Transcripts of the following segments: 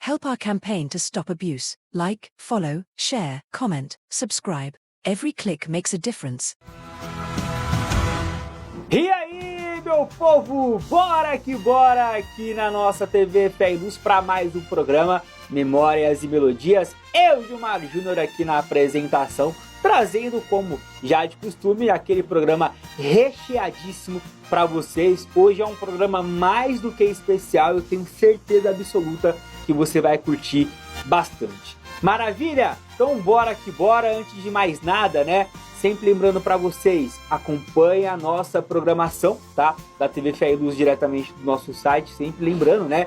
Help our campaign to stop abuse. Like, follow, share, comment, subscribe. Every click makes a difference. E aí, meu povo, bora aqui na nossa TV Fé e Luz para mais um programa Memórias e Melodias. Eu, Gilmar Júnior, aqui na apresentação, trazendo, como já de costume, aquele programa recheadíssimo para vocês. Hoje é um programa mais do que especial, eu tenho certeza absoluta que você vai curtir bastante. Maravilha? Então bora que bora, antes de mais nada, né? Sempre lembrando para vocês, acompanhe a nossa programação, tá? Da TV Fé e Luz diretamente do nosso site, sempre lembrando, né?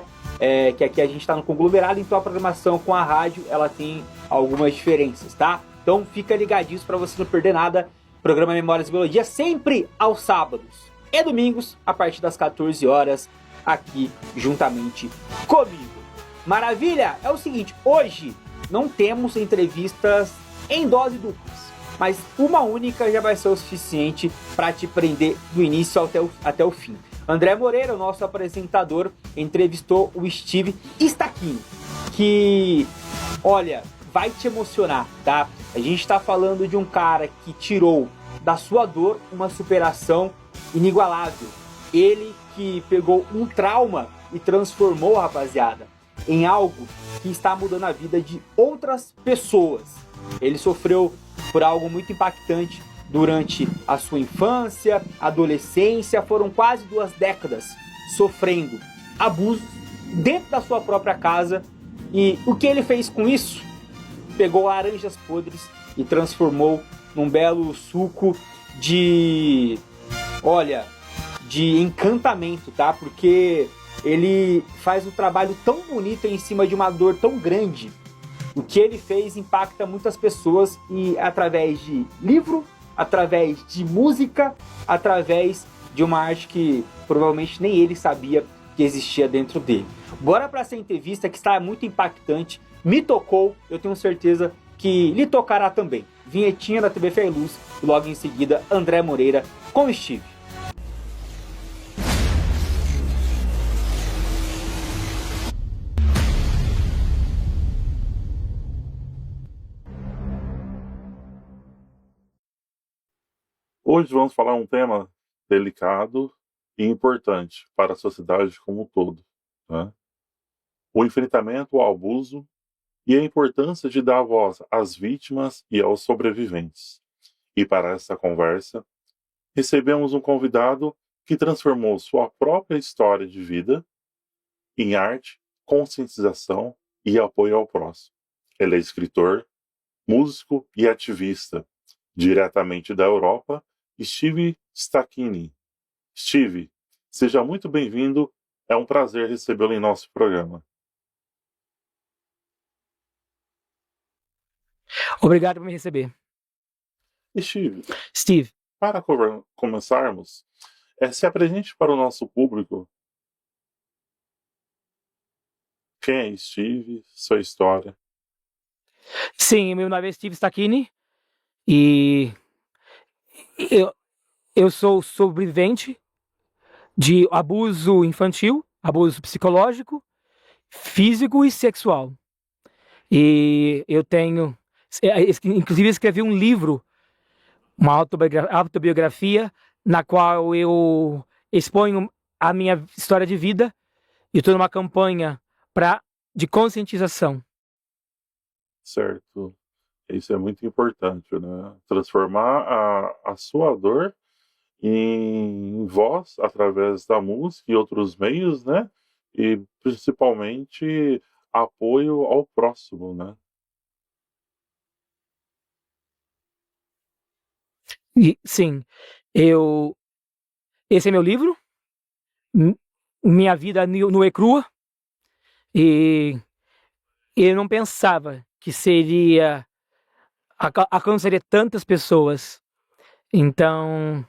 Que aqui a gente está no conglomerado, então a programação com a rádio, ela tem algumas diferenças, tá? Então fica ligadinho para você não perder nada. Programa Memórias e Melodias sempre aos sábados e domingos, a partir das 14 horas, aqui juntamente comigo. Maravilha? É o seguinte, hoje não temos entrevistas em dose duplas, mas uma única já vai ser o suficiente para te prender do início até o fim. André Moreira, o nosso apresentador, entrevistou o Steve Stachini, que, olha, vai te emocionar, tá? A gente está falando de um cara que tirou da sua dor uma superação inigualável. Ele que pegou um trauma e transformou, rapaziada, em algo que está mudando a vida de outras pessoas. Ele sofreu por algo muito impactante durante a sua infância, adolescência, foram quase 2 décadas sofrendo abusos dentro da sua própria casa. E o que ele fez com isso? Pegou laranjas podres e transformou num belo suco de encantamento, tá? Porque ele faz um trabalho tão bonito em cima de uma dor tão grande. O que ele fez impacta muitas pessoas, e através de livro, através de música, através de uma arte que provavelmente nem ele sabia que existia dentro dele. Bora para essa entrevista que está muito impactante, me tocou, eu tenho certeza que lhe tocará também. Vinhetinha da TV Fé e Luz e logo em seguida André Moreira com Steve. Hoje vamos falar um tema delicado e importante para a sociedade como um todo, né? O enfrentamento ao abuso e a importância de dar voz às vítimas e aos sobreviventes. E para essa conversa, recebemos um convidado que transformou sua própria história de vida em arte, conscientização e apoio ao próximo. Ele é escritor, músico e ativista, diretamente da Europa, Steve Stachini. Steve, seja muito bem-vindo. É um prazer recebê-lo em nosso programa. Obrigado por me receber. Steve, para começarmos, se apresente para o nosso público. Quem é Steve? Sua história? Sim, meu nome é Steve Stachini e eu sou sobrevivente de abuso infantil, abuso psicológico, físico e sexual. E eu tenho, inclusive escrevi um livro, uma autobiografia, na qual eu exponho a minha história de vida e estou numa campanha de conscientização. Certo. Isso é muito importante, né? Transformar a sua dor em voz através da música e outros meios, né? E principalmente apoio ao próximo, né? Sim, esse é meu livro, Minha Vida Nua e Crua, e eu não pensava que alcançaria tantas pessoas. Então,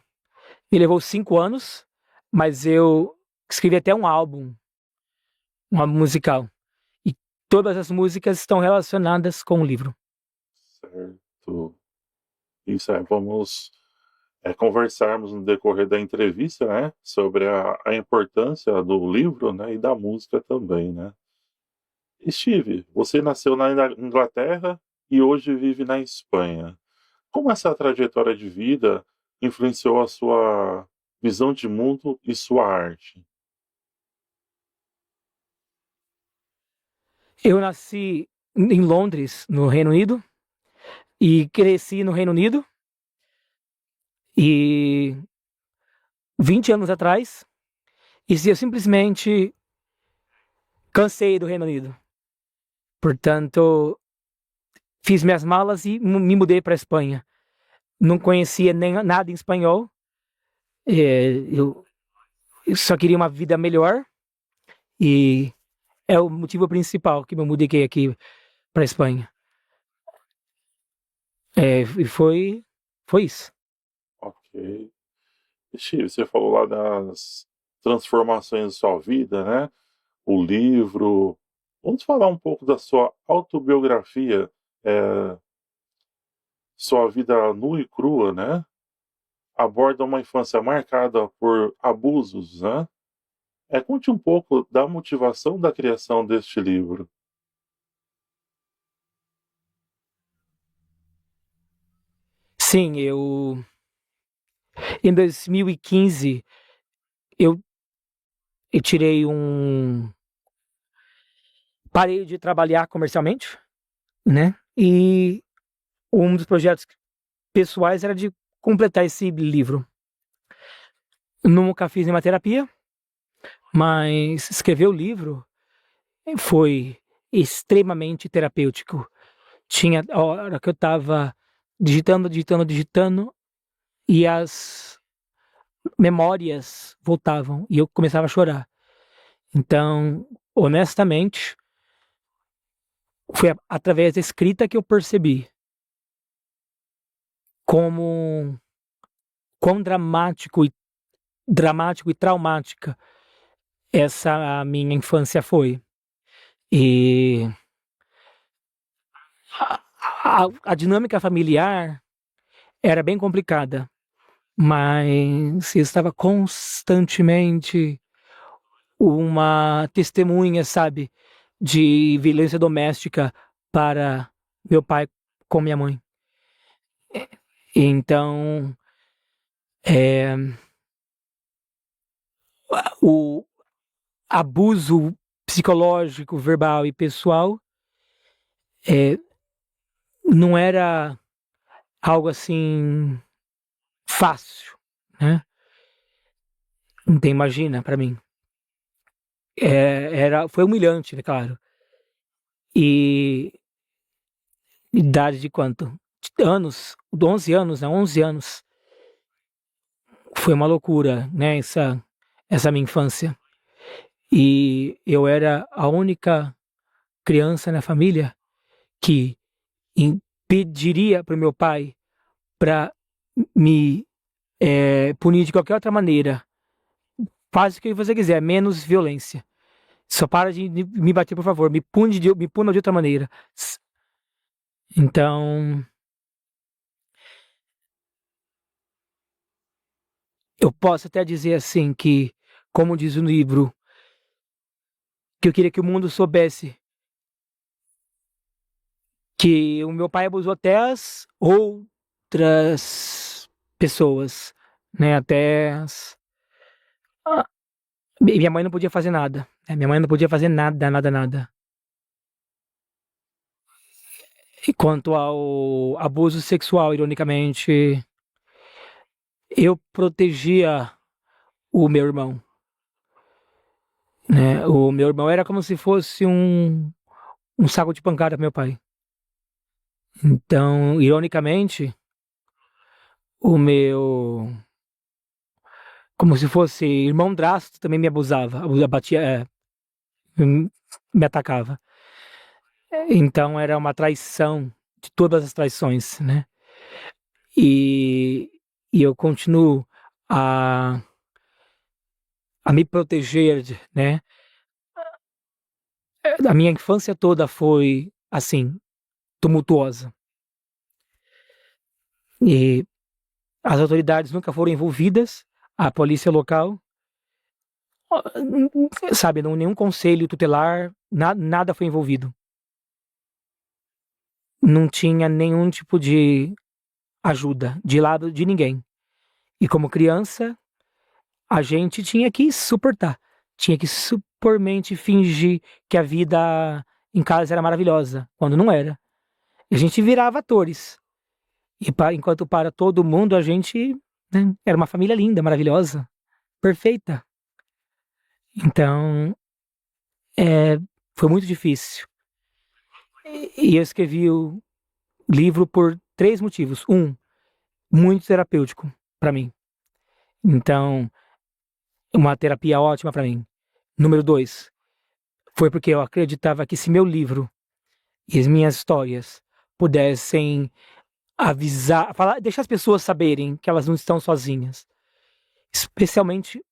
me levou 5 anos, mas eu escrevi até um álbum musical. E todas as músicas estão relacionadas com o livro. Certo. Isso vamos conversarmos no decorrer da entrevista, né, sobre a importância do livro, né, e da música também, né. Steve, você nasceu na Inglaterra e hoje vive na Espanha. Como essa trajetória de vida influenciou a sua visão de mundo e sua arte? Eu nasci em Londres, no Reino Unido, e cresci no Reino Unido. E 20 anos atrás, eu simplesmente cansei do Reino Unido. Portanto, fiz minhas malas e me mudei para a Espanha. Não conhecia nem nada em espanhol. Eu só queria uma vida melhor e é o motivo principal que me mudei aqui para a Espanha. E foi isso. Ok. Steve, você falou lá das transformações da sua vida, né? O livro. Vamos falar um pouco da sua autobiografia, sua vida nua e crua, né? Aborda uma infância marcada por abusos, né? Conte um pouco da motivação da criação deste livro. Sim, em 2015 eu tirei parei de trabalhar comercialmente, né? E um dos projetos pessoais era de completar esse livro. Nunca fiz nenhuma terapia, mas escrever o livro foi extremamente terapêutico. Tinha a hora que eu estava digitando, e as memórias voltavam e eu começava a chorar. Então, honestamente, foi através da escrita que eu percebi como quão dramático e traumática essa minha infância foi. E a dinâmica familiar era bem complicada, mas eu estava constantemente uma testemunha, sabe, de violência doméstica para meu pai com minha mãe. Então, é, o abuso psicológico, verbal e pessoal não era algo assim fácil, né? Não imagina para mim. Foi humilhante, né, claro. E idade de quanto? Anos, 11 anos, né? 11 anos. Foi uma loucura, né? Essa minha infância. E eu era a única criança na família que pediria para o meu pai para me punir de qualquer outra maneira. Faz o que você quiser, menos violência. Só para de me bater, por favor. Me puna de outra maneira. Então, eu posso até dizer assim que, como diz o livro, que eu queria que o mundo soubesse que o meu pai abusou até as outras pessoas, né? Ah, minha mãe não podia fazer nada. Né? Minha mãe não podia fazer nada, nada, nada. E quanto ao abuso sexual, ironicamente, eu protegia o meu irmão. Né? O meu irmão era como se fosse um saco de pancada pro meu pai. Então, ironicamente, o meu, como se fosse irmão Drasto, também me abusava, batia, me atacava. Então era uma traição de todas as traições, né? E, e eu continuo a me proteger, né? A minha infância toda foi assim, tumultuosa. E as autoridades nunca foram envolvidas, a polícia local, sabe, nenhum conselho tutelar, nada foi envolvido. Não tinha nenhum tipo de ajuda de lado de ninguém. E como criança, a gente tinha que suportar, tinha que supermente fingir que a vida em casa era maravilhosa, quando não era. E a gente virava atores. E enquanto para todo mundo, a gente, né, era uma família linda, maravilhosa, perfeita. Então, é, foi muito difícil. E eu escrevi o livro por 3 motivos. Um, muito terapêutico para mim. Então, uma terapia ótima para mim. Número 2, foi porque eu acreditava que se meu livro e as minhas histórias pudessem avisar, falar, deixar as pessoas saberem que elas não estão sozinhas, especialmente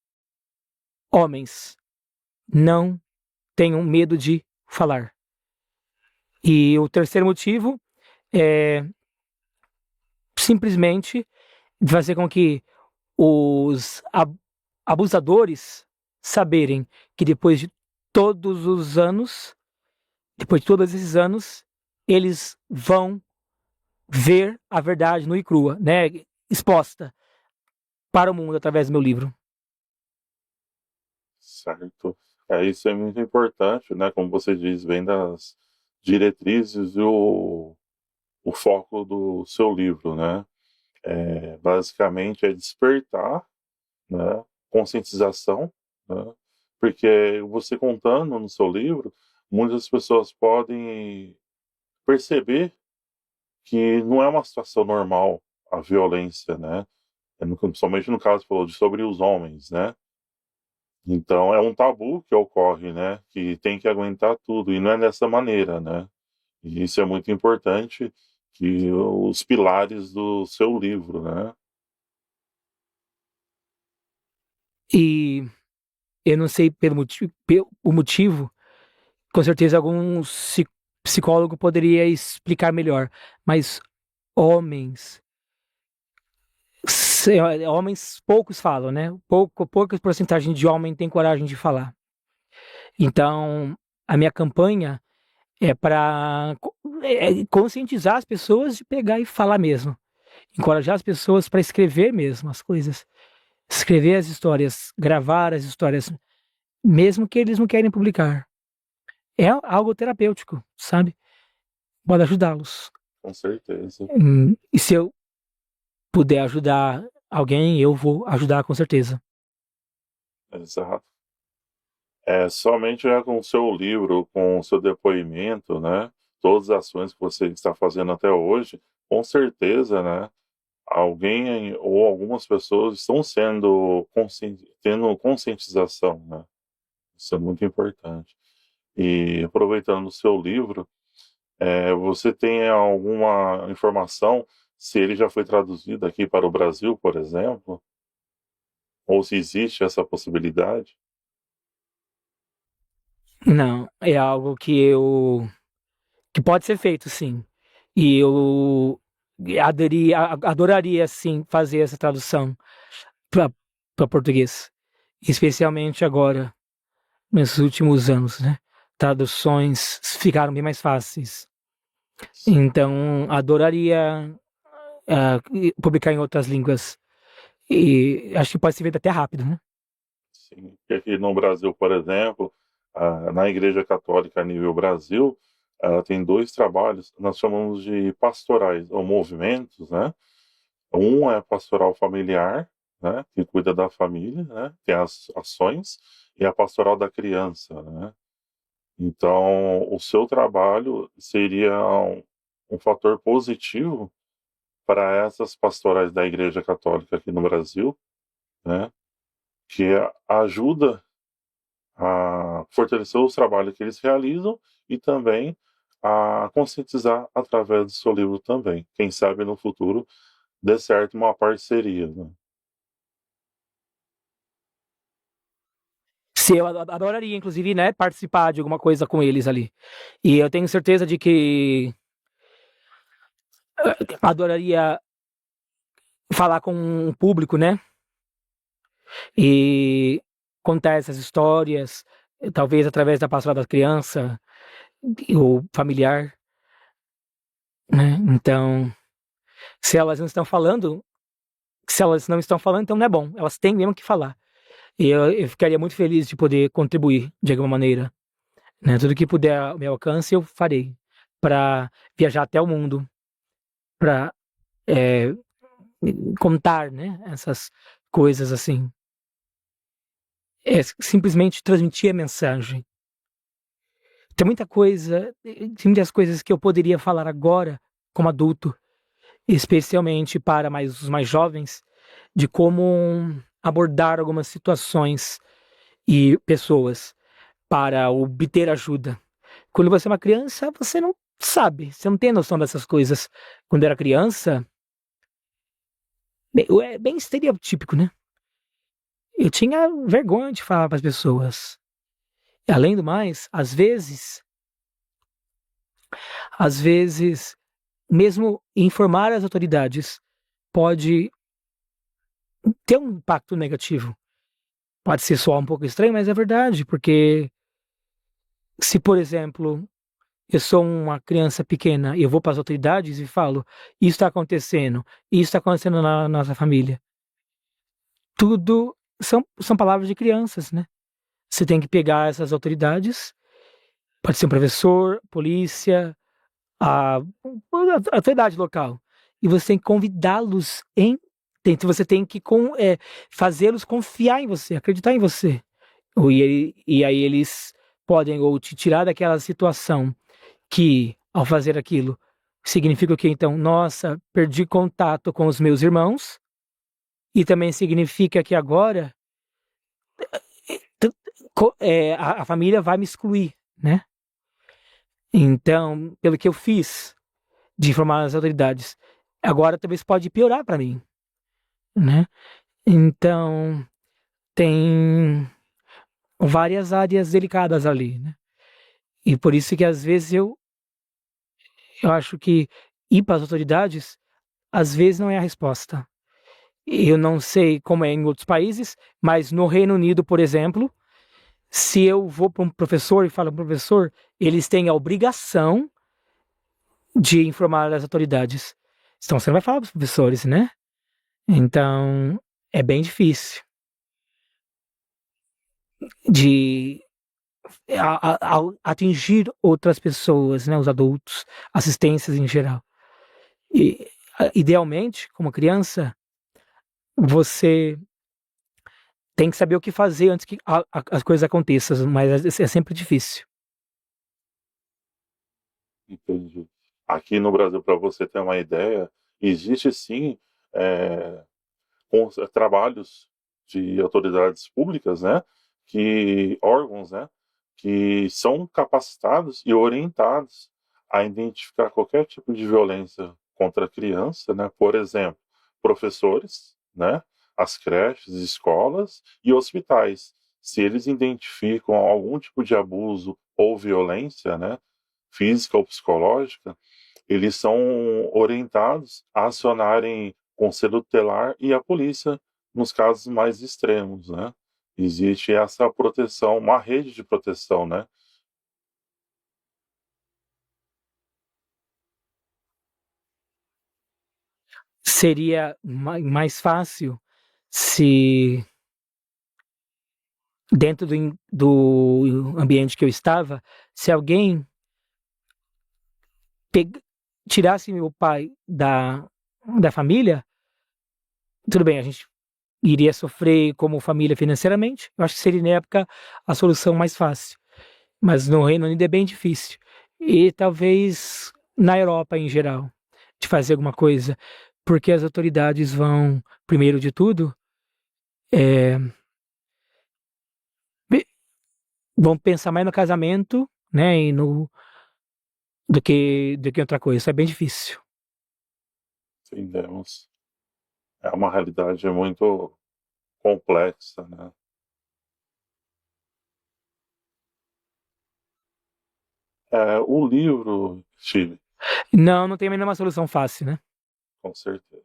homens, não tenham medo de falar. E o terceiro motivo é simplesmente fazer com que os abusadores saberem que depois de todos os anos, depois de todos esses anos, eles vão ver a verdade nua e crua, né, exposta para o mundo através do meu livro. Certo. Isso é muito importante, né? Como você diz, vem das diretrizes e o foco do seu livro, né? Basicamente é despertar, né? Conscientização, né? Porque você contando no seu livro, muitas pessoas podem perceber que não é uma situação normal a violência, né? Somente no caso falou sobre os homens, né? Então é um tabu que ocorre, né? Que tem que aguentar tudo e não é dessa maneira, né? E isso é muito importante que os pilares do seu livro, né? E eu não sei o motivo, com certeza algum psicólogo poderia explicar melhor, mas homens, homens poucos falam, né? Pouca porcentagem de homem tem coragem de falar. Então, a minha campanha é para conscientizar as pessoas de pegar e falar mesmo. Encorajar as pessoas para escrever mesmo as coisas. Escrever as histórias, gravar as histórias, mesmo que eles não querem publicar. É algo terapêutico, sabe? Pode ajudá-los. Com certeza. E se eu puder ajudar alguém, eu vou ajudar com certeza. Exato. Somente já com o seu livro, com o seu depoimento, né? Todas as ações que você está fazendo até hoje, com certeza, né? Alguém ou algumas pessoas estão tendo conscientização, né? Isso é muito importante. E aproveitando o seu livro, você tem alguma informação se ele já foi traduzido aqui para o Brasil, por exemplo? Ou se existe essa possibilidade? Não, é algo que pode ser feito, sim. E eu adoraria, sim, fazer essa tradução para português, especialmente agora, nesses últimos anos, né? Traduções ficaram bem mais fáceis. Então, adoraria publicar em outras línguas. E acho que pode ser feito até rápido, né? Sim, porque aqui no Brasil, por exemplo, na Igreja Católica a nível Brasil, ela tem dois trabalhos, nós chamamos de pastorais ou movimentos, né? Um é pastoral familiar, né? Que cuida da família, né? Tem as ações, e a pastoral da criança, né? Então, o seu trabalho seria um fator positivo para essas pastorais da Igreja Católica aqui no Brasil, né? Que ajuda a fortalecer os trabalhos que eles realizam e também a conscientizar através do seu livro também. Quem sabe no futuro dê certo uma parceria, né? Se eu adoraria, inclusive, né, participar de alguma coisa com eles ali. E eu tenho certeza de que adoraria falar com o público, né? E contar essas histórias, talvez através da pastoral da criança ou familiar, né? Então, se elas não estão falando, então não é bom. Elas têm mesmo que falar. E eu ficaria muito feliz de poder contribuir de alguma maneira, né? Tudo que puder ao meu alcance eu farei para viajar até o mundo, para contar, né? Essas coisas assim. É simplesmente transmitir a mensagem. Tem muitas coisas que eu poderia falar agora como adulto, especialmente para os mais jovens, de como abordar algumas situações e pessoas para obter ajuda. Quando você é uma criança, você não sabe, você não tem noção dessas coisas. Quando eu era criança, é bem estereotípico, né? Eu tinha vergonha de falar para as pessoas. E, além do mais, às vezes, mesmo informar as autoridades pode ter um impacto negativo. Pode ser só um pouco estranho, mas é verdade, porque se, por exemplo, eu sou uma criança pequena e eu vou para as autoridades e falo, isso está acontecendo na nossa família. Tudo são palavras de crianças, né? Você tem que pegar essas autoridades, pode ser um professor, polícia, a autoridade local, e você tem que convidá-los você tem que fazê-los confiar em você, acreditar em você. E aí eles podem ou te tirar daquela situação que, ao fazer aquilo, significa o que então? Nossa, perdi contato com os meus irmãos, e também significa que agora a família vai me excluir, né? Então, pelo que eu fiz de informar as autoridades, agora talvez pode piorar para mim, né? Então, tem várias áreas delicadas ali, né? E por isso que às vezes eu acho que ir para as autoridades às vezes não é a resposta. Eu não sei como é em outros países, mas no Reino Unido, por exemplo, se eu vou para um professor e falo para o professor, eles têm a obrigação de informar as autoridades. Então você não vai falar para os professores, né? Então é bem difícil de atingir outras pessoas, né? Os adultos, assistências em geral. E, idealmente, como criança, você tem que saber o que fazer antes que as coisas aconteçam, mas é sempre difícil. Entendi. Aqui no Brasil, para você ter uma ideia, existe sim é, trabalhos de autoridades públicas, né, órgãos, né, que são capacitados e orientados a identificar qualquer tipo de violência contra a criança, né, por exemplo, professores, né, as creches, escolas e hospitais. Se eles identificam algum tipo de abuso ou violência, né, física ou psicológica, eles são orientados a acionarem o conselho tutelar e a polícia nos casos mais extremos, né? Existe essa proteção, uma rede de proteção, né? Seria mais fácil se dentro do ambiente que eu estava, se alguém tirasse meu pai da família, tudo bem, a gente iria sofrer como família financeiramente. Eu acho que seria, na época, a solução mais fácil. Mas no Reino Unido é bem difícil. E talvez na Europa em geral, de fazer alguma coisa. Porque as autoridades vão, primeiro de tudo, é, vão pensar mais no casamento, né, e do que outra coisa. Isso é bem difícil. Entendemos. É uma realidade muito complexa, né? O livro, Steve, Não tem nenhuma solução fácil, né? com certeza.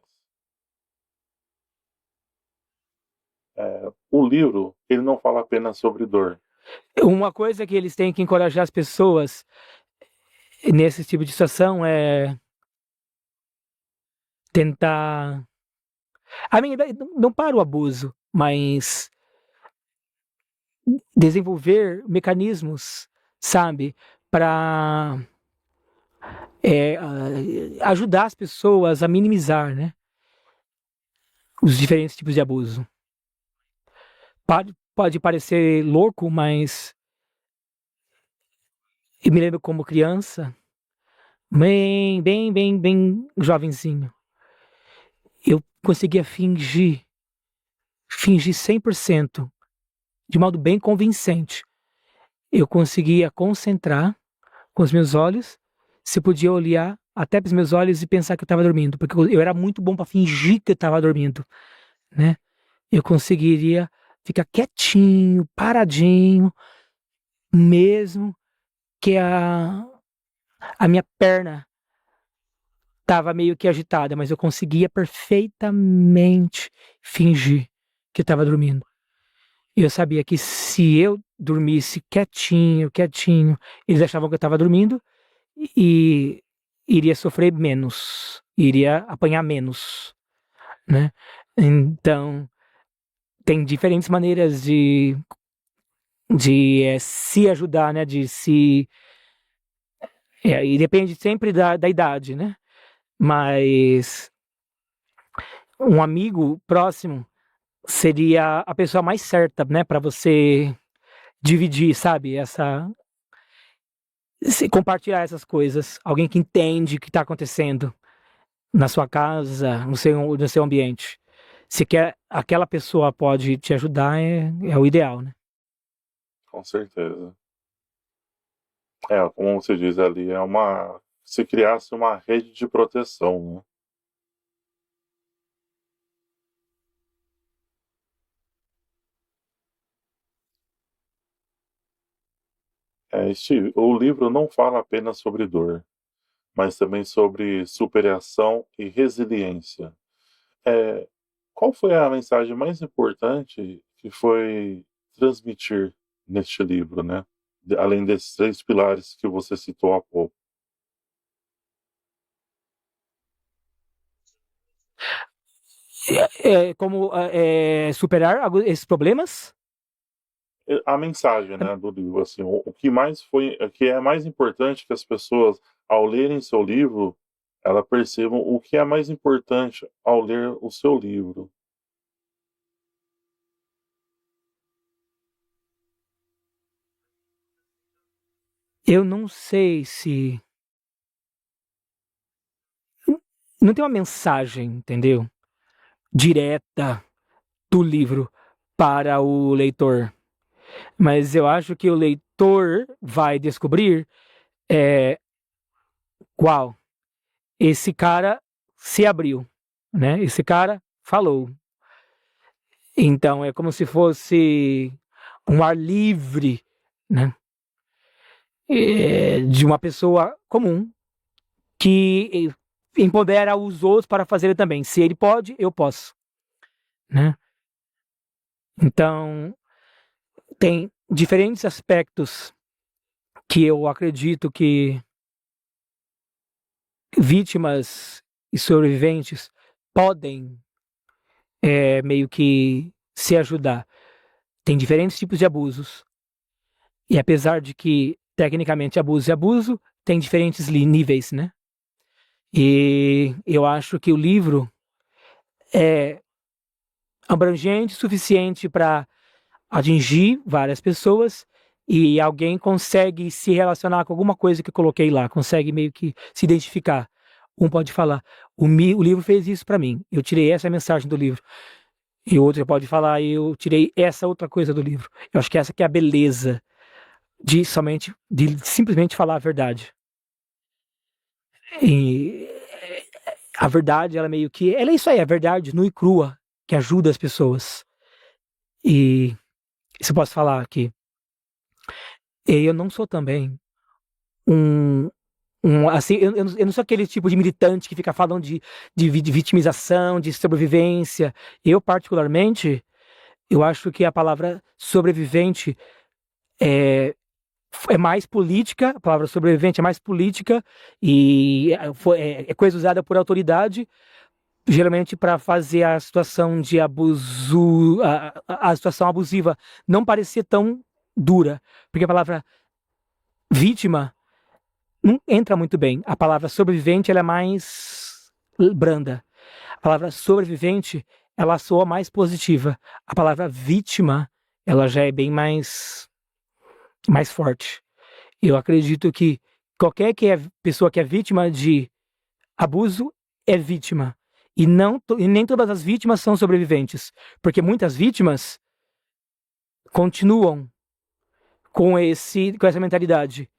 O livro, ele não fala apenas sobre dor. Uma coisa que eles têm que encorajar as pessoas nesse tipo de situação é tentar... não para o abuso, mas desenvolver mecanismos, sabe, para ajudar as pessoas a minimizar, né, os diferentes tipos de abuso. Pode parecer louco, mas eu me lembro como criança, bem jovenzinho, eu conseguia fingir 100%, de modo bem convincente. Eu conseguia concentrar com os meus olhos, se podia olhar até para os meus olhos e pensar que eu estava dormindo, porque eu era muito bom para fingir que eu estava dormindo, né? Eu conseguiria ficar quietinho, paradinho, mesmo que a minha perna estava meio que agitada, mas eu conseguia perfeitamente fingir que eu estava dormindo. Eu sabia que se eu dormisse quietinho, eles achavam que eu estava dormindo e iria sofrer menos, iria apanhar menos, né? Então, tem diferentes maneiras de se ajudar, né? E depende sempre da idade, né? Mas um amigo próximo seria a pessoa mais certa, né? Para você dividir, sabe? Compartilhar essas coisas. Alguém que entende o que está acontecendo na sua casa, no seu ambiente. Se quer, aquela pessoa pode te ajudar, é o ideal, né? Com certeza. Como você diz ali, se criasse uma rede de proteção, né? Steve, o livro não fala apenas sobre dor, mas também sobre superação e resiliência. É, Qual foi a mensagem mais importante que foi transmitir neste livro, né? Além desses 3 pilares que você citou há pouco. Como superar esses problemas? A mensagem, né, do livro, assim, o que mais foi, o que é mais importante que as pessoas, ao lerem seu livro, ela percebam o que é mais importante ao ler o seu livro. Eu não sei se... Não tem uma mensagem, entendeu? Direta do livro para o leitor. Mas eu acho que o leitor vai descobrir qual. Esse cara se abriu, né? Esse cara falou. Então é como se fosse um ar livre, né? De uma pessoa comum que empodera os outros para fazerem também. Se ele pode, eu posso, né? Então tem diferentes aspectos que eu acredito que vítimas e sobreviventes podem meio que se ajudar. Tem diferentes tipos de abusos. E apesar de que, tecnicamente, abuso é abuso, tem diferentes níveis, né? E eu acho que o livro é abrangente o suficiente para atingir várias pessoas e alguém consegue se relacionar com alguma coisa que eu coloquei lá, consegue meio que se identificar. Um pode falar, o livro fez isso para mim, eu tirei essa mensagem do livro. E o outro pode falar, eu tirei essa outra coisa do livro. Eu acho que essa que é a beleza de simplesmente falar a verdade. E a verdade, ela meio que... Ela é isso aí, a verdade nua e crua, que ajuda as pessoas. E isso eu posso falar aqui. Eu não sou também assim, eu não sou aquele tipo de militante que fica falando de vitimização, de sobrevivência. Eu, particularmente, eu acho que a palavra sobrevivente é mais política, a palavra sobrevivente é mais política e é coisa usada por autoridade, geralmente para fazer a situação de abuso, a situação abusiva não parecer tão dura, porque a palavra vítima não entra muito bem. A palavra sobrevivente ela é mais branda. A palavra sobrevivente ela soa mais positiva. A palavra vítima ela já é bem mais forte. Eu acredito que qualquer pessoa que é vítima de abuso é vítima. E nem todas as vítimas são sobreviventes. Porque muitas vítimas continuam com essa mentalidade.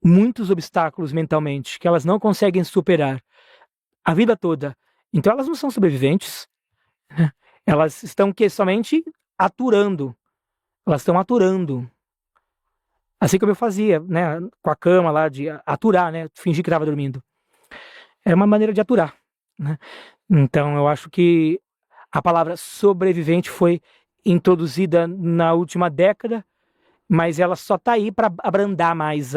Muitos obstáculos mentalmente que elas não conseguem superar a vida toda. Então elas não são sobreviventes. Elas estão somente aturando. Elas estão aturando. Assim como eu fazia, né, com a cama lá, de aturar, né, fingir que estava dormindo. É uma maneira de aturar, né? Então eu acho que a palavra sobrevivente foi introduzida na última década, mas ela só está aí para abrandar mais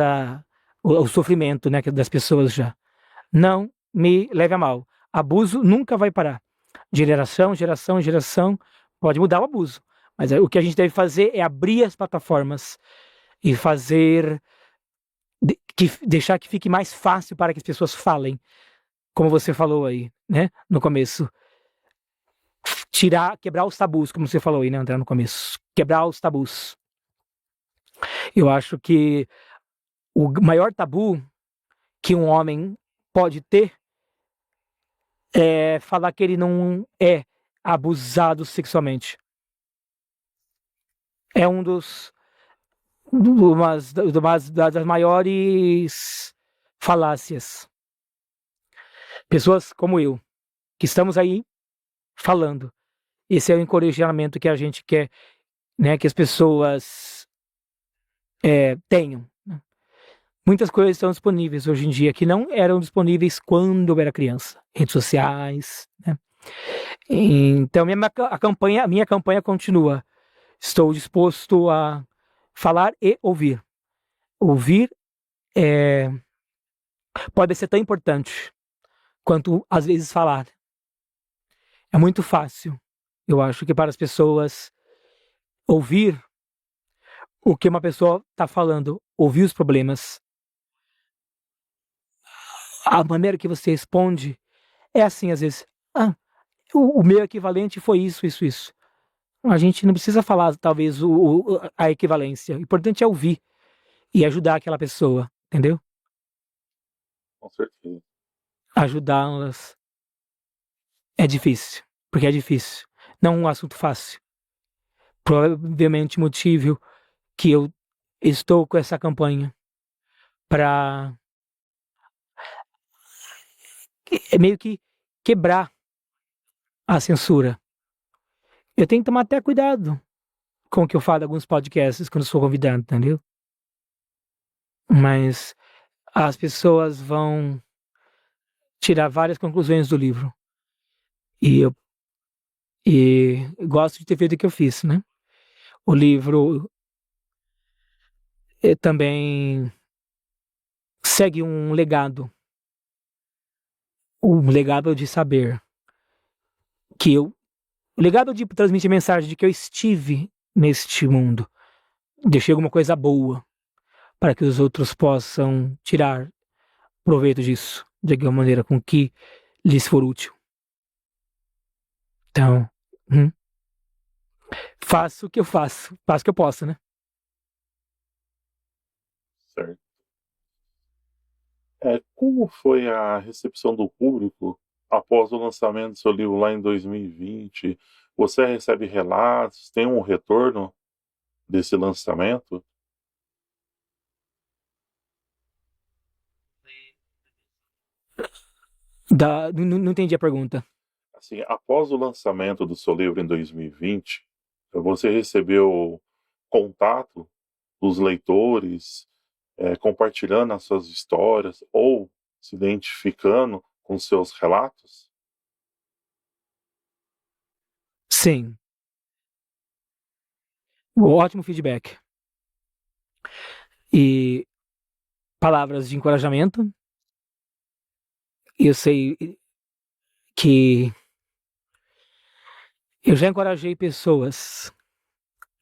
o sofrimento, né, das pessoas já. Não me leve a mal. Abuso nunca vai parar. De geração, geração, geração, pode mudar o abuso. Mas o que a gente deve fazer é abrir as plataformas e fazer deixar que fique mais fácil para que as pessoas falem, como você falou aí, né, no começo. Quebrar os tabus, como você falou aí, né, André, no começo. Quebrar os tabus. Eu acho que o maior tabu que um homem pode ter é falar que ele não é abusado sexualmente. É um das maiores falácias. Pessoas como eu, que estamos aí falando. Esse é o encorajamento que a gente quer, né, que as pessoas tenham. Né? Muitas coisas estão disponíveis hoje em dia que não eram disponíveis quando eu era criança. Redes sociais, né? Então minha campanha continua. Estou disposto a falar e ouvir. Ouvir pode ser tão importante quanto às vezes falar. É muito fácil, eu acho, que para as pessoas ouvir o que uma pessoa está falando, ouvir os problemas. A maneira que você responde é assim, às vezes. O meu equivalente foi isso, isso, isso. A gente não precisa falar, talvez, a equivalência. O importante é ouvir e ajudar aquela pessoa, entendeu? Com certeza. Ajudá-las é difícil, porque é difícil. Não é um assunto fácil. Provavelmente motivo que eu estou com essa campanha para meio que quebrar a censura. Eu tenho que tomar até cuidado com o que eu falo em alguns podcasts quando sou convidado, entendeu? Mas as pessoas vão tirar várias conclusões do livro. E eu gosto de ter feito o que eu fiz, né? O livro também segue um legado. Um legado de saber o legado de transmitir mensagem de que eu estive neste mundo. Deixei alguma coisa boa para que os outros possam tirar proveito disso, de alguma maneira, com que lhes for útil. Então, faço o que eu faço o que eu posso, né? Certo. Como foi a recepção do público após o lançamento do seu livro lá em 2020? Você recebe relatos? Tem um retorno desse lançamento? Não entendi a pergunta. Assim, após o lançamento do seu livro em 2020, você recebeu contato dos leitores, compartilhando as suas histórias ou se identificando com seus relatos? Sim. Um ótimo feedback. E palavras de encorajamento. Eu sei que eu já encorajei pessoas,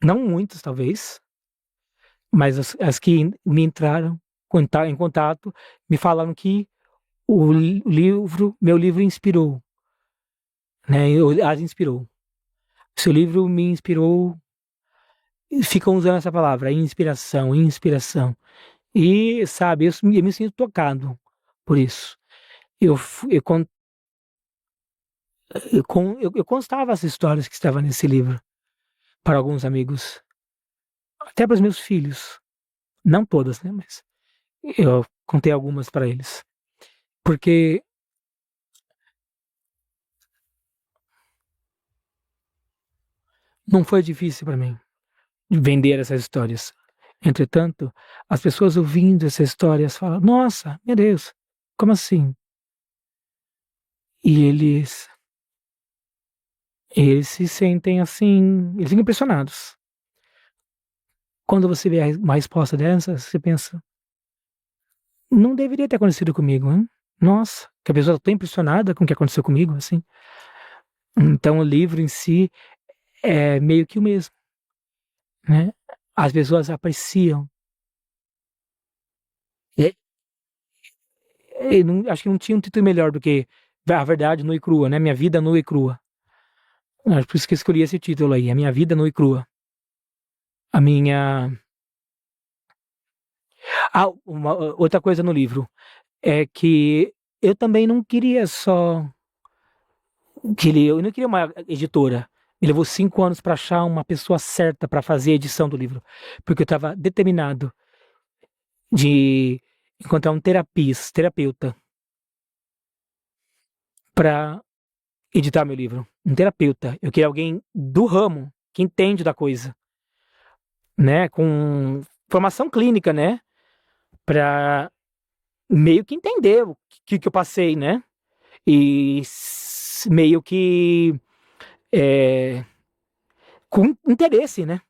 não muitas talvez, mas as que me entraram em contato, me falaram que meu livro inspirou, né? As inspirou. Seu livro me inspirou, ficam usando essa palavra, inspiração, inspiração. E, sabe, eu me sinto tocado por isso. Eu, fu- eu, con- eu constava as histórias que estavam nesse livro para alguns amigos, até para os meus filhos. Não todas, né? Mas eu contei algumas para eles. Porque não foi difícil para mim vender essas histórias. Entretanto, as pessoas ouvindo essas histórias falam: Nossa, meu Deus, como assim? E eles se sentem assim, eles ficam impressionados. Quando você vê uma resposta dessa, você pensa: Não deveria ter acontecido comigo, hein? Nossa, que a pessoa está impressionada com o que aconteceu comigo, assim. Então, o livro em si é meio que o mesmo, né? As pessoas apreciam. E, acho que não tinha um título melhor do que A Verdade Nua e Crua, né? Minha Vida Nua e Crua. Acho por isso que eu escolhi esse título aí, A Minha Vida Nua e Crua. A minha... outra coisa no livro é que eu também não queria só... eu não queria uma editora. Me levou 5 anos para achar uma pessoa certa para fazer a edição do livro, porque eu estava determinado de encontrar um terapeuta para editar meu livro. Um terapeuta. Eu queria alguém do ramo, que entende da coisa, né? Com formação clínica, né? Para meio que entender o que eu passei, né? E meio que com interesse, né?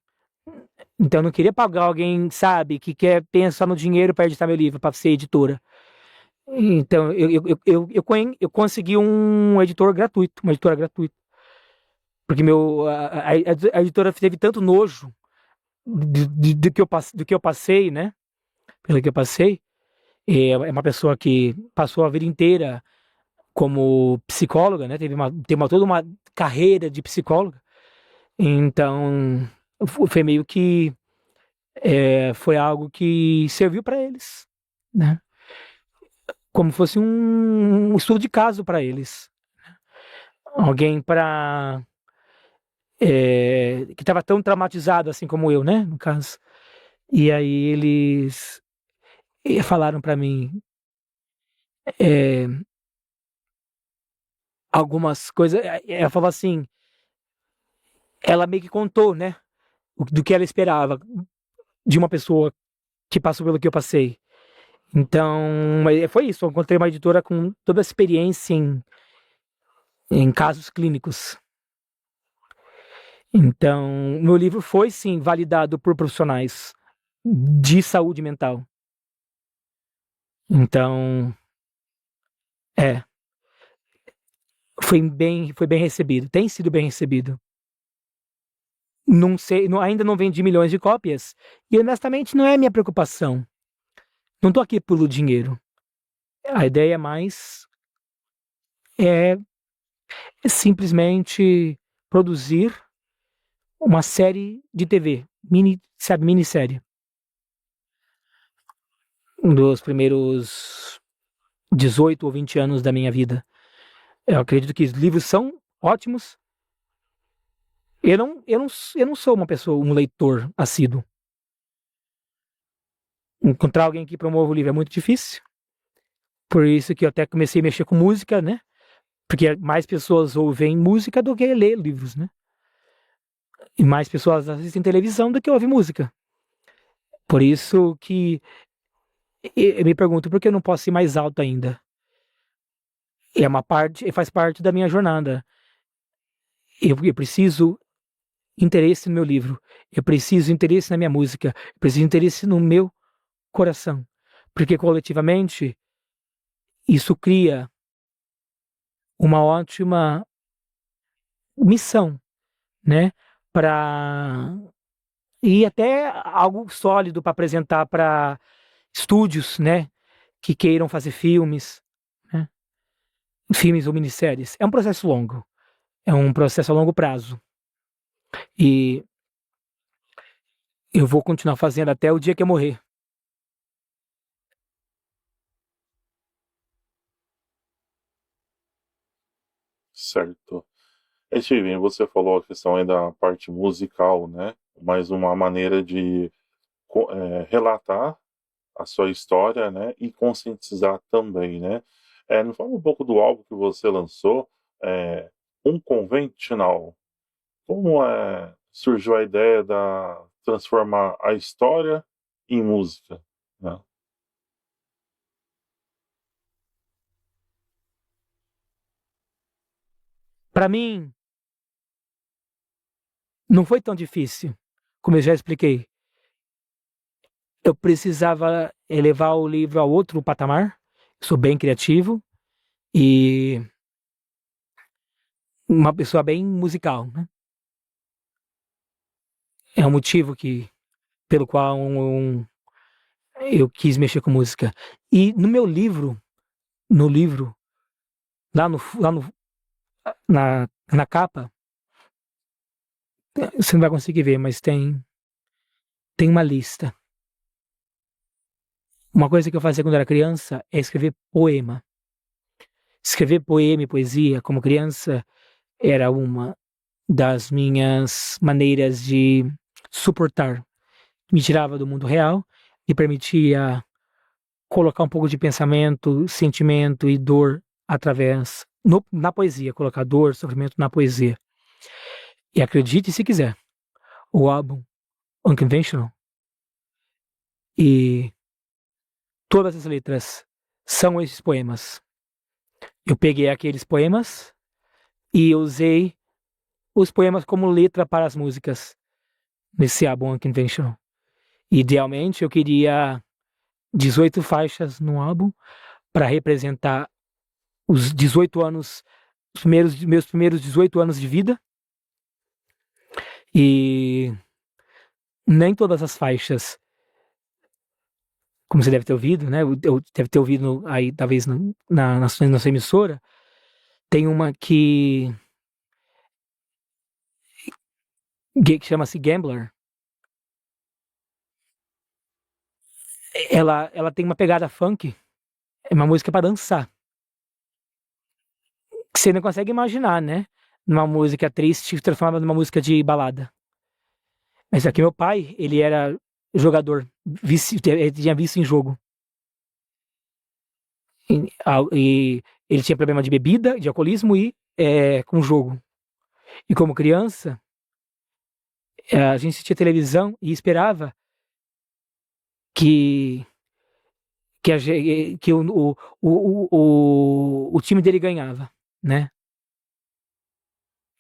Então eu não queria pagar alguém, sabe, que quer pensar no dinheiro para editar meu livro, para ser editora. Então eu consegui um editor gratuito, uma editora gratuita. Porque a editora teve tanto nojo do que eu passei, né? Pelo que eu passei. É uma pessoa que passou a vida inteira como psicóloga, né? Teve toda uma carreira de psicóloga. Então, foi meio que foi algo que serviu para eles, né? Como fosse um estudo de caso para eles. Alguém que estava tão traumatizado assim como eu, né? No caso. E aí eles falaram para mim é, algumas coisas. Ela falou assim, ela meio que contou, né? Do que ela esperava de uma pessoa que passou pelo que eu passei. Então, foi isso. Eu encontrei uma editora com toda a experiência em casos clínicos. Então, meu livro foi, sim, validado por profissionais de saúde mental. Então, é, foi bem recebido. Tem sido bem recebido. Não sei, ainda não vendi milhões de cópias. E, honestamente, não é minha preocupação. Não tô aqui pelo dinheiro. A ideia mais é simplesmente produzir uma série de TV, minissérie. Um dos primeiros 18 ou 20 anos da minha vida. Eu acredito que os livros são ótimos. Eu não sou uma pessoa, um leitor assíduo. Encontrar alguém que promova o livro é muito difícil. Por isso que eu até comecei a mexer com música, né? Porque mais pessoas ouvem música do que ler livros, né? E mais pessoas assistem televisão do que ouvem música. Por isso que eu me pergunto por que eu não posso ir mais alto ainda. Faz parte da minha jornada. Eu preciso interesse no meu livro, eu preciso interesse na minha música, eu preciso interesse no meu coração, porque coletivamente isso cria uma ótima missão, né? Para e até algo sólido para apresentar para estúdios, né? Que queiram fazer filmes, né? Filmes ou minisséries. É um processo longo, é um processo a longo prazo. E eu vou continuar fazendo até o dia que eu morrer. Certo. Steven, você falou a questão aí da parte musical, né? Mais uma maneira de relatar a sua história, né? E conscientizar também, né? Me fala um pouco do álbum que você lançou, é, Unconventional. Como surgiu a ideia da transformar a história em música, né? Para mim, não foi tão difícil, como eu já expliquei. Eu precisava elevar o livro a outro patamar. Sou bem criativo e uma pessoa bem musical, né? É um motivo pelo qual eu quis mexer com música. E no meu livro, no livro, lá no, na capa, você não vai conseguir ver, mas tem uma lista. Uma coisa que eu fazia quando era criança é escrever poema. Escrever poema e poesia como criança era uma das minhas maneiras de suportar. Me tirava do mundo real e permitia colocar um pouco de pensamento, sentimento e dor na poesia, colocar dor, sofrimento na poesia. E acredite se quiser, o álbum Unconventional e todas as letras são esses poemas. Eu peguei aqueles poemas e usei os poemas como letra para as músicas nesse álbum Unconventional. Idealmente, eu queria 18 faixas no álbum para representar os 18 anos, meus primeiros 18 anos de vida. E nem todas as faixas, como você deve ter ouvido, né? Eu deve ter ouvido aí, talvez, na sua emissora, tem uma que chama-se Gambler. Ela tem uma pegada funk, é uma música para dançar. Que você não consegue imaginar, né? Uma música triste transformada numa música de balada. Mas aqui meu pai, ele era jogador, ele tinha vício em jogo. E ele tinha problema de bebida, de alcoolismo e com jogo. E como criança, a gente assistia televisão e esperava que, que o time dele ganhava, né?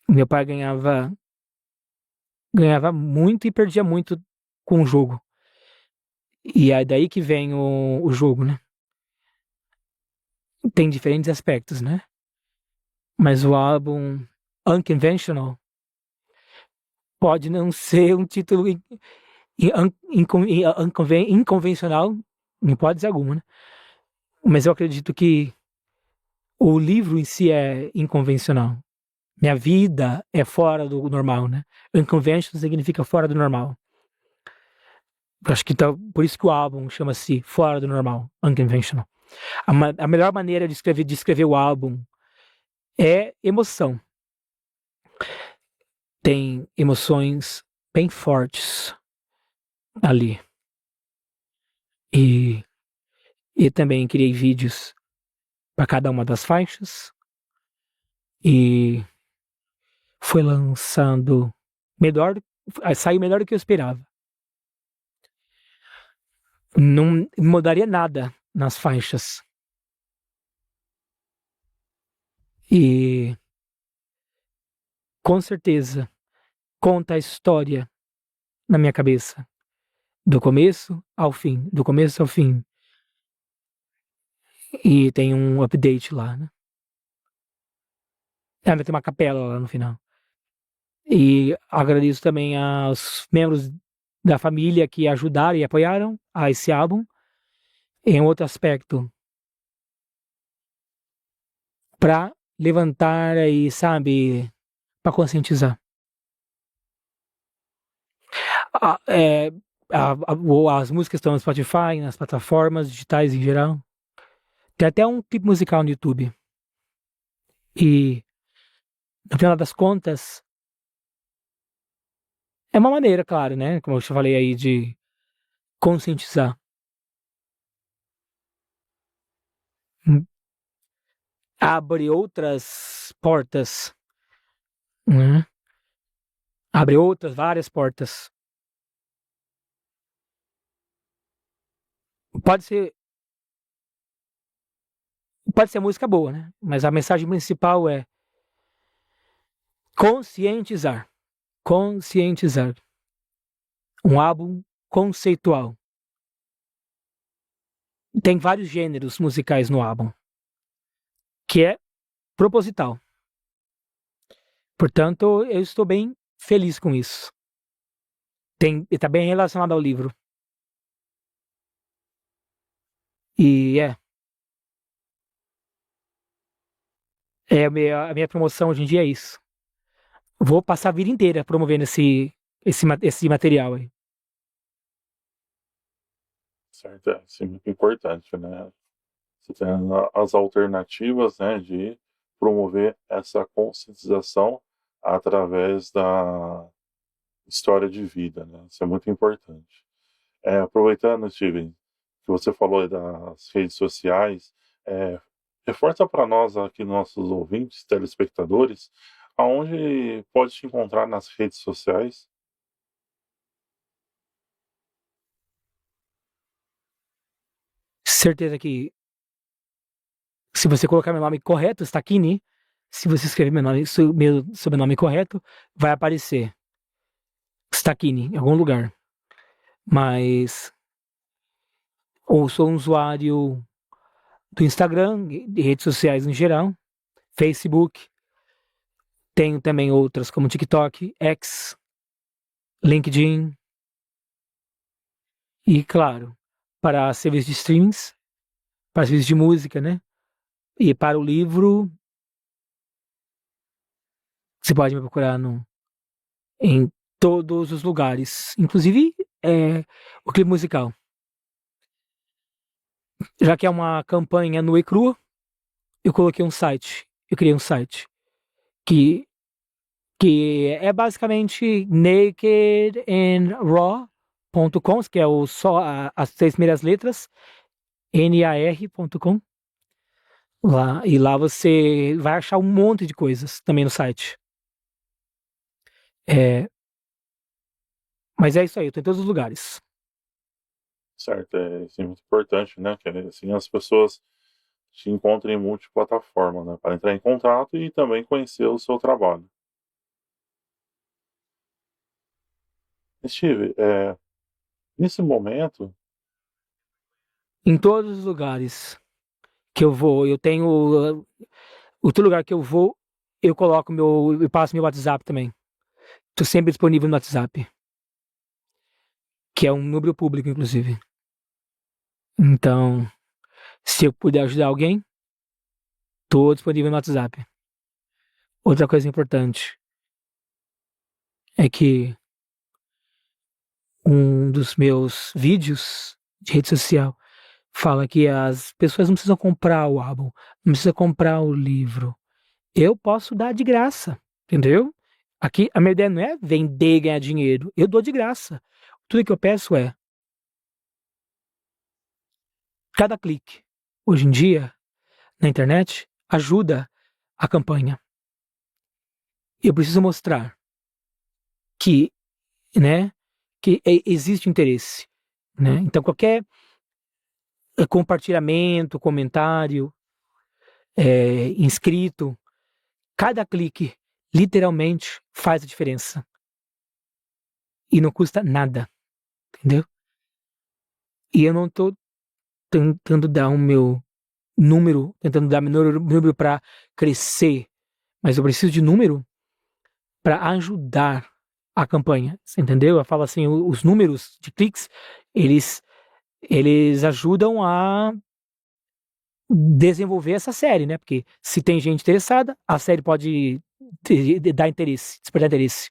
Meu pai ganhava muito e perdia muito com o jogo. E é daí que vem o jogo, né? Tem diferentes aspectos, né? Mas o álbum Unconventional pode não ser um título inconvencional, em hipótese alguma, né? Mas eu acredito que o livro em si é inconvencional. Minha vida é fora do normal, né? Unconventional significa fora do normal. Eu acho que por isso que o álbum chama-se Fora do Normal, Unconventional. A melhor maneira de descrever o álbum é emoção. Tem emoções bem fortes ali. E também criei vídeos para cada uma das faixas. E foi lançando saiu melhor do que eu esperava. Não mudaria nada nas faixas. E com certeza, conta a história na minha cabeça, do começo ao fim, do começo ao fim. E tem um update lá, né? Ainda tem uma capela lá no final. E agradeço também aos membros da família que ajudaram e apoiaram a esse álbum. Em outro aspecto, para levantar aí, sabe, para conscientizar. As músicas estão no Spotify, nas plataformas digitais em geral. Tem até um clipe musical no YouTube. E, no final das contas, é uma maneira, claro, né? Como eu já falei aí, de conscientizar. Abre outras portas, né? Abre outras, várias portas. Pode ser música boa, né? Mas a mensagem principal é conscientizar. Conscientizar. Um álbum conceitual. Tem vários gêneros musicais no álbum, que é proposital. Portanto, eu estou bem feliz com isso. Está bem relacionado ao livro. E a minha promoção hoje em dia é isso. Vou passar a vida inteira promovendo esse material aí. Certo, isso é muito importante, né? Você tem as alternativas, né, de promover essa conscientização através da história de vida, né? Isso é muito importante. Aproveitando, Steven, que você falou aí das redes sociais, reforça para nós aqui, nossos ouvintes, telespectadores, aonde pode te encontrar nas redes sociais. Certeza que se você colocar meu nome correto, Stachini, se você escrever meu sobrenome correto, vai aparecer Stachini em algum lugar. Mas ou sou um usuário do Instagram, de redes sociais em geral, Facebook, tenho também outras como TikTok, X, LinkedIn e, claro, para serviços de streams, para serviços de música, né? E para o livro, você pode me procurar em todos os lugares, inclusive o clipe musical. Já que é uma campanha nua e crua, eu criei um site que é basicamente nakedandraw.com, que é só as 3 primeiras letras, nar.com. E lá você vai achar um monte de coisas também no site. Mas é isso aí, eu tô em todos os lugares. Certo, isso é muito importante, né? Que assim as pessoas te encontrem em multiplataforma, né? Para entrar em contato e também conhecer o seu trabalho. Steve, nesse momento, Em todos os lugares que eu vou, eu tenho. Outro lugar que eu vou, eu passo meu WhatsApp também. Tô sempre disponível no WhatsApp. Que é um número público, inclusive. Então, se eu puder ajudar alguém, tô disponível no WhatsApp. Outra coisa importante é que um dos meus vídeos de rede social fala que as pessoas não precisam comprar o álbum, não precisam comprar o livro. Eu posso dar de graça, entendeu? Aqui a minha ideia não é vender e ganhar dinheiro. Eu dou de graça. Tudo que eu peço é cada clique. Hoje em dia, na internet, ajuda a campanha. Eu preciso mostrar que, né, que existe interesse, né? Então qualquer compartilhamento, comentário, inscrito, cada clique literalmente faz a diferença. e não custa nada, entendeu? E eu não tô tentando dar o meu número, tentando dar meu número para crescer, mas eu preciso de número para ajudar a campanha, você entendeu? Eu falo assim, os números de cliques, eles ajudam a desenvolver essa série, né? Porque se tem gente interessada, a série pode dar interesse, despertar interesse.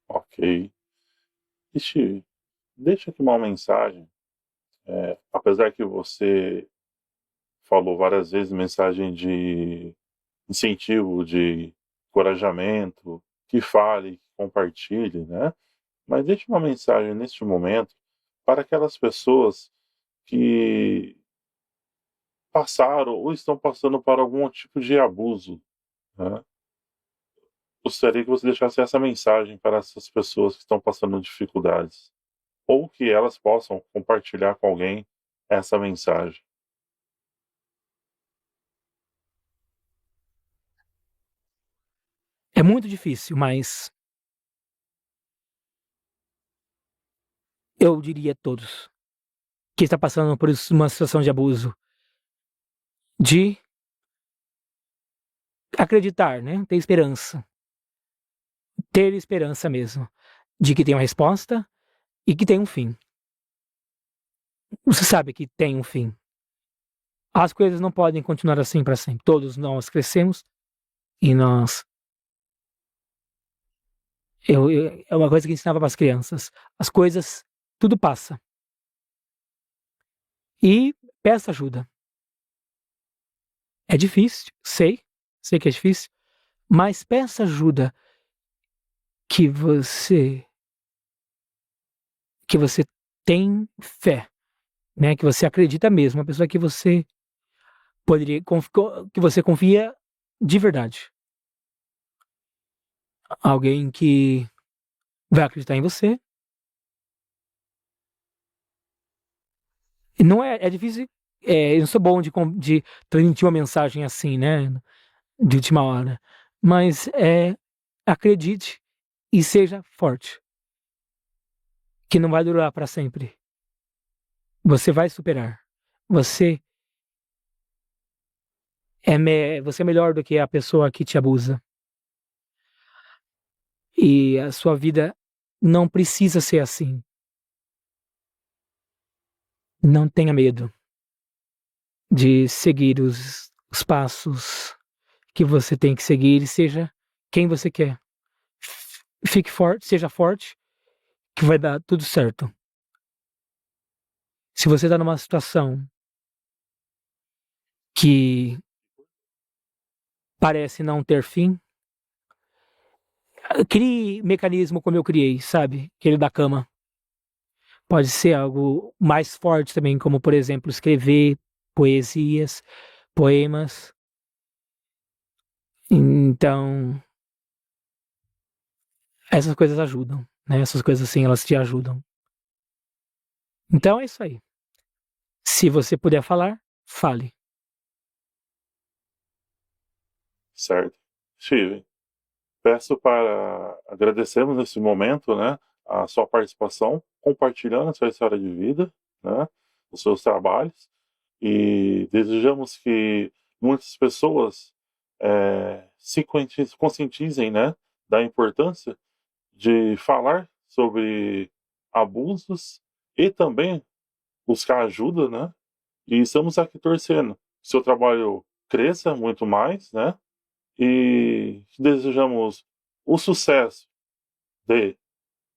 Ok. Steve, deixa aqui uma mensagem. Apesar que você falou várias vezes mensagem de incentivo, de encorajamento, que fale, que compartilhe, né? Mas deixe uma mensagem neste momento para aquelas pessoas que passaram ou estão passando por algum tipo de abuso, né? Gostaria que você deixasse essa mensagem para essas pessoas que estão passando dificuldades, ou que elas possam compartilhar com alguém essa mensagem. É muito difícil, mas eu diria a todos que está passando por uma situação de abuso, de acreditar, né? Ter esperança. Ter esperança mesmo. De que tem uma resposta e que tem um fim. Você sabe que tem um fim. As coisas não podem continuar assim para sempre. Todos nós crescemos e nós. É uma coisa que eu ensinava para as crianças. As coisas, tudo passa. E peça ajuda. É difícil, sei que é difícil, mas peça ajuda que você tem fé, né? Que você acredita mesmo, uma pessoa que você que você confia de verdade. Alguém que vai acreditar em você. Não é difícil, eu não sou bom de transmitir uma mensagem assim, né? De última hora. Mas acredite e seja forte. Que não vai durar para sempre. Você vai superar. Você você é melhor do que a pessoa que te abusa. E a sua vida não precisa ser assim. Não tenha medo de seguir os passos que você tem que seguir e seja quem você quer. Fique forte, seja forte, que vai dar tudo certo. Se você está numa situação que parece não ter fim, crie mecanismo como eu criei, sabe? Aquele da cama. Pode ser algo mais forte também, como, por exemplo, escrever poesias, poemas. Então, essas coisas ajudam, né? Essas coisas assim, elas te ajudam. Então é isso aí. Se você puder falar, fale. Certo. Steve, peço para agradecermos nesse momento, né, a sua participação, compartilhando a sua história de vida, né, os seus trabalhos, e desejamos que muitas pessoas se conscientizem, né, da importância de falar sobre abusos e também buscar ajuda, né, e estamos aqui torcendo que seu trabalho cresça muito mais, né, e desejamos o sucesso de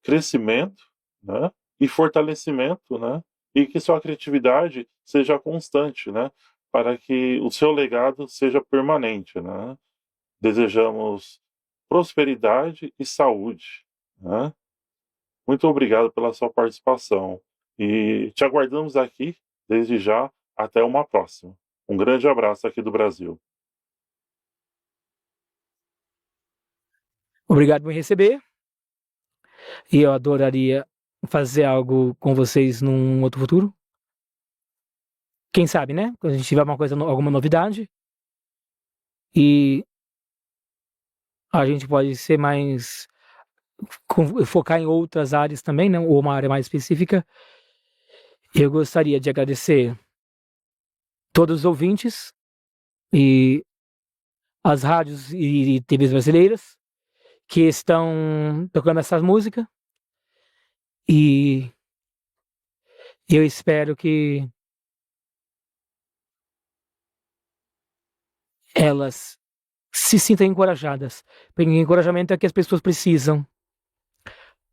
crescimento, né, e fortalecimento, né, e que sua criatividade seja constante, né, para que o seu legado seja permanente, né. Desejamos prosperidade e saúde, né. Muito obrigado pela sua participação e te aguardamos aqui desde já. Até uma próxima. Um grande abraço aqui do Brasil. Obrigado por me receber. E eu adoraria fazer algo com vocês num outro futuro. Quem sabe, né? Quando a gente tiver alguma novidade. E a gente pode ser mais focar em outras áreas também, né? Ou uma área mais específica. Eu gostaria de agradecer todos os ouvintes e as rádios e TVs brasileiras que estão tocando essa música, e eu espero que elas se sintam encorajadas, porque encorajamento é o que as pessoas precisam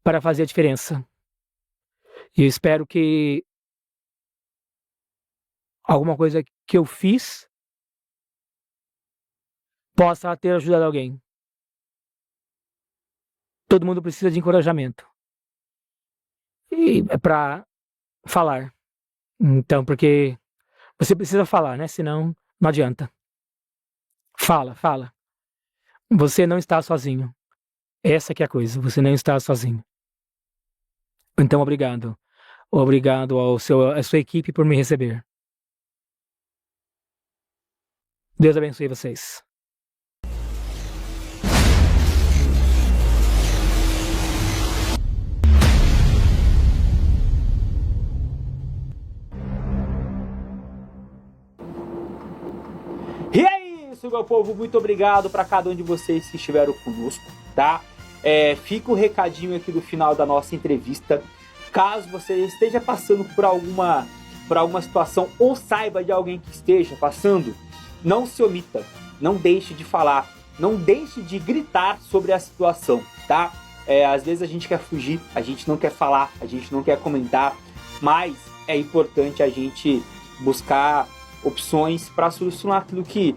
para fazer a diferença. E eu espero que alguma coisa que eu fiz possa ter ajudado alguém. Todo mundo precisa de encorajamento. E é para falar. Então, porque você precisa falar, né? Senão não adianta. Fala. Você não está sozinho. Essa que é a coisa. Você não está sozinho. Então, obrigado. Obrigado à sua equipe por me receber. Deus abençoe vocês. E é isso, meu povo. Muito obrigado para cada um de vocês que estiveram conosco, tá? Fica o recadinho aqui do final da nossa entrevista. Caso você esteja passando por alguma situação ou saiba de alguém que esteja passando, não se omita, não deixe de falar, não deixe de gritar sobre a situação, tá? Às vezes a gente quer fugir, a gente não quer falar, a gente não quer comentar, mas é importante a gente buscar opções para solucionar aquilo que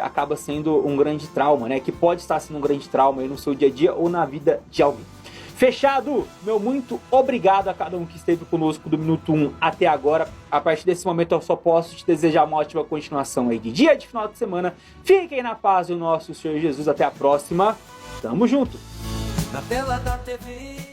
acaba sendo um grande trauma, né? Que pode estar sendo um grande trauma aí no seu dia a dia ou na vida de alguém. Fechado? Meu muito obrigado a cada um que esteve conosco do minuto 1 até agora. A partir desse momento eu só posso te desejar uma ótima continuação aí de dia, de final de semana. Fiquem na paz do nosso Senhor Jesus. Até a próxima. Tamo junto. Na tela da TV.